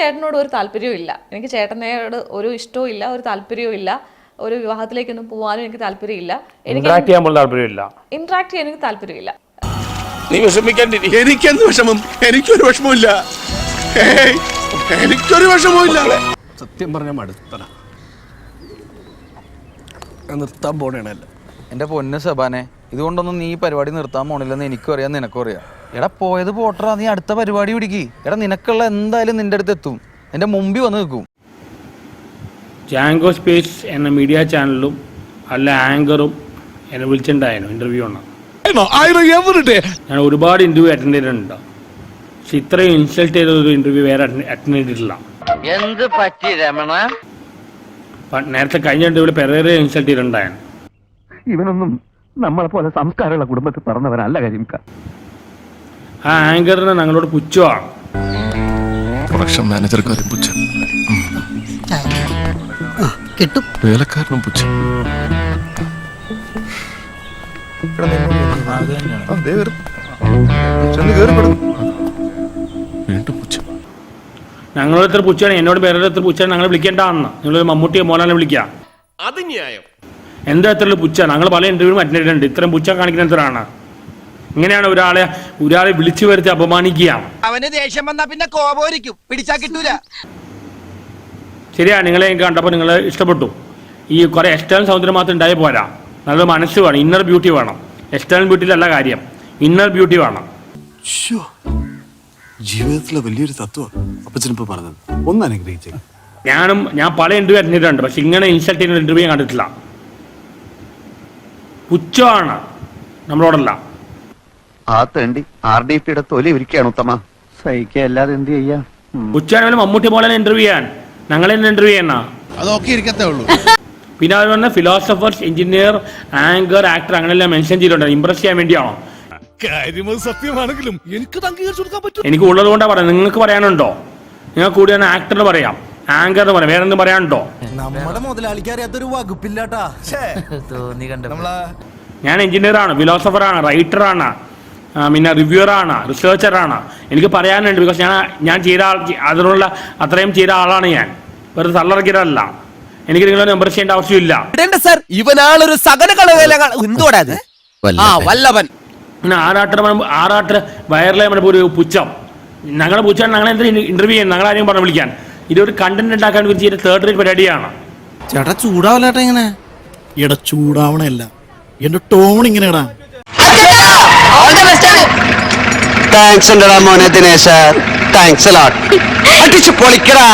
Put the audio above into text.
ചേട്ടനോട് ഒരു താല്പര്യവും ഇല്ല. എനിക്ക് ചേട്ടനോട് ഒരു ഇഷ്ടവും ഇല്ല, ഒരു താല്പര്യവും ഇല്ല. ഒരു വിവാഹത്തിലേക്കൊന്നും പോകാനും എനിക്ക് താല്പര്യമില്ല. ഇന്ററാക്ട് ചെയ്യാൻ പോലും താല്പര്യമില്ല. ഇന്ററാക്ട് ചെയ്യാൻ എനിക്ക് താല്പര്യമില്ല. നീ വിഷമിക്കാണ്ടിരി. എനിക്കെന്ത് വിഷമം? എനിക്കൊരു വിഷമമില്ല. എനിക്കൊരു വിഷമമില്ല. സത്യം പറഞ്ഞാൽ മടുത്തടാ. നിർത്താൻ പോണേണല്ല. എൻ്റെ പൊന്ന് സബാനെ, ഇതുകൊണ്ടൊന്നും നീ പരിപാടി നിർത്താൻ പോണില്ലെന്ന് എനിക്കും അറിയാം, നിനക്കും അറിയാം. എടാ പോയത് പോട്ടറാ, നീ അടുത്ത പരിപാടി പിടിക്ക്. എടാ നിനക്കുള്ള എന്തായാലും നിന്റെ അടുത്ത് എത്തും, എൻ്റെ മുമ്പിൽ വന്ന് നിൽക്കും. ജാങ്കോ സ്പേസ് എന്ന മീഡിയ ചാനലും അല്ല ആങ്കറും എന്നെ വിളിച്ചിട്ടുണ്ടായിരുന്നു ഇന്റർവ്യൂ ആണ്. ഞാൻ ഒരുപാട് ഇന്റർവ്യൂ അറ്റൻഡ് ചെയ്തിട്ടുണ്ട്. പക്ഷെ ഇത്രയും ഇൻസൾട്ട് ചെയ്ത ഒരു ഇന്റർവ്യൂ വേറെ അറ്റൻഡ് ചെയ്തിട്ടില്ല. എന്ത് പറ്റി രമണ? നേരത്തെ കഴിഞ്ഞ ഇന്റർവ്യൂവിൽ പെരേറെ ഇൻസൾട്ട് ചെയ്തിട്ടുണ്ടായിരുന്നു. ഇവനൊന്നും നമ്മളെ പോലെ സംസ്കാരമുള്ള കുടുംബത്തിൽ പറഞ്ഞവനല്ല കരിമിക്ക. ആ ആങ്കറിന് ഞങ്ങളോട് പുച്ഛമാണ്. പ്രൊഡക്ഷൻ മാനേജർക്ക് ഒരു പുച്ഛം, കിട്ടും വേലക്കാരനും പുച്ഛം. വീണ്ടും പുച്ഛം. ഞങ്ങളോട് എത്ര പുച്ഛമാണ്, എന്നോട് പേരുടെ എത്ര പുച്ഛമാണ് ഞങ്ങൾ വിളിക്കേണ്ടതാണെന്ന്. നിങ്ങളൊരു മമ്മൂട്ടിയെ മോഹൻലാലിനെ വിളിക്കാം. അത് ന്യായം. എന്താ എത്ര പുച്ഛമാണ്? ഞങ്ങൾ പല ഇന്റർവ്യൂവും അറ്റൻഡ് ചെയ്തിട്ടുണ്ട്. ഇത്രയും പുച്ഛം കാണിക്കുന്ന എത്രയാണ്? ഇങ്ങനെയാണ് ഒരാളെ വിളിച്ചു വരുത്തി അപമാനിക്കുക. അവന് ദേഷ്യം വന്നാ പിന്നെ കോപോരിക്കും, പിടിച്ചാ കിട്ടൂല. ശരിയാ, നിങ്ങളെ എനിക്ക് കണ്ടപ്പോൾ നിങ്ങളെ ഇഷ്ടപ്പെട്ടു. ഈ കുറെ എക്സ്റ്റേണൽ സൗന്ദര്യം മാത്രം ഉണ്ടായി പോരാ, നല്ലൊരു മനസ്സ് വേണം, ഇന്നർ ബ്യൂട്ടി വേണം. എക്സ്റ്റേണൽ ബ്യൂട്ടിയിലല്ല കാര്യം, ഇന്നർ ബ്യൂട്ടി വേണം. ജീവിതത്തിലെ വലിയൊരു തത്വം അപ്പച്ചനിപ്പോ പറഞ്ഞത് ഒന്ന് അനുഗ്രഹിച്ചേ. ഞാൻ പല ഇന്റർവ്യൂ അറ്റൻഡ് ചെയ്തിട്ടുണ്ട്, പക്ഷെ ഇങ്ങനെ ഇൻസൾട്ട് ചെയ്യുന്ന ഇന്റർവ്യൂ കണ്ടിട്ടില്ല. പുച്ഛമാണ് നമ്മളോടല്ല. ആ തേണ്ടി RDPയുടെ തൊലി ഇരിക്കുകയാണ് ഉത്തമ. സഹിക്കല്ലാതെ എന്ത് ചെയ്യാ? പുച്ഛാണെങ്കിലും മമ്മൂട്ടി പോലെ ഇന്റർവ്യൂ ചെയ്യാൻ ഞങ്ങളെ ഇന്റർവ്യൂ ചെയ്യണ. അതൊക്കെ ഇരിക്കത്തേ ഉള്ളൂ. പിന്നെ അവർ പറഞ്ഞ ഫിലോസഫേഴ്സ്, എഞ്ചിനീയർ, ആങ്കർ, ആക്ടർ അങ്ങനെല്ലാം മെൻഷൻ ചെയ്തിട്ടുണ്ട്. ഇംപ്രസ് ചെയ്യാൻ വേണ്ടിയാണോ? സത്യമാണെങ്കിലും എനിക്ക് അംഗീകരിച്ചു കൊടുക്കാൻ പറ്റും. എനിക്ക് ഉള്ളത് കൊണ്ടാ പറയാം. നിങ്ങൾക്ക് പറയാനുണ്ടോ? നിങ്ങൾക്ക് കൂടി തന്നെ ആക്ടറിന് പറയാം, ആങ്കറിന് പറയാം, വേറെ എന്തും പറയാനുണ്ടോ? നമ്മുടെ മുതലാളിക്ക് അറിയാത്തൊരു വകുപ്പില്ലാട്ടാ. ഞാൻ എഞ്ചിനീയറാണ്, ഫിലോസഫറാണ്, റൈറ്ററാണ്, പിന്നെ റിവ്യൂറാണ്, റിസർച്ചറാണ്. എനിക്ക് പറയാനുണ്ട്. ബിക്കോസ് ഞാൻ ചെയ്ത അതിനുള്ള അത്രയും ചെയ്ത ആളാണ് ഞാൻ. വെറുതെ തള്ളറക്കിയതല്ല. എനിക്ക് നിങ്ങളെ നമ്പർ ചെയ്യേണ്ട ആവശ്യമില്ല. ഇവനാളൊരു സകല കളവേല വല്ലവൻ. പിന്നെ ആറാട്ടർ വയറിലെ ഒരു പുച്ഛം. ഞങ്ങളുടെ പുച്ഛം ഞങ്ങൾ എന്തെങ്കിലും ഇന്റർവ്യൂ ചെയ്യാൻ ഞങ്ങളാരെയും പറഞ്ഞ് വിളിക്കാൻ. ഇതൊരു കണ്ടന്റ് ഉണ്ടാക്കാൻ ഒരു ചെയ്ത തേർഡ് റേറ്റ് പരിപാടിയാണ്. ചേട്ടാ ചൂടാവല്ലേട്ടാ ഇങ്ങനെ. എടാ ചൂടാവണല്ല, എന്റെ ടോൺ ഇങ്ങനെ ഇടാ. താങ്ക്സ് മോനെ ദിനേശ, താങ്ക്സ് അടിച്ചു പൊളിക്കടാ.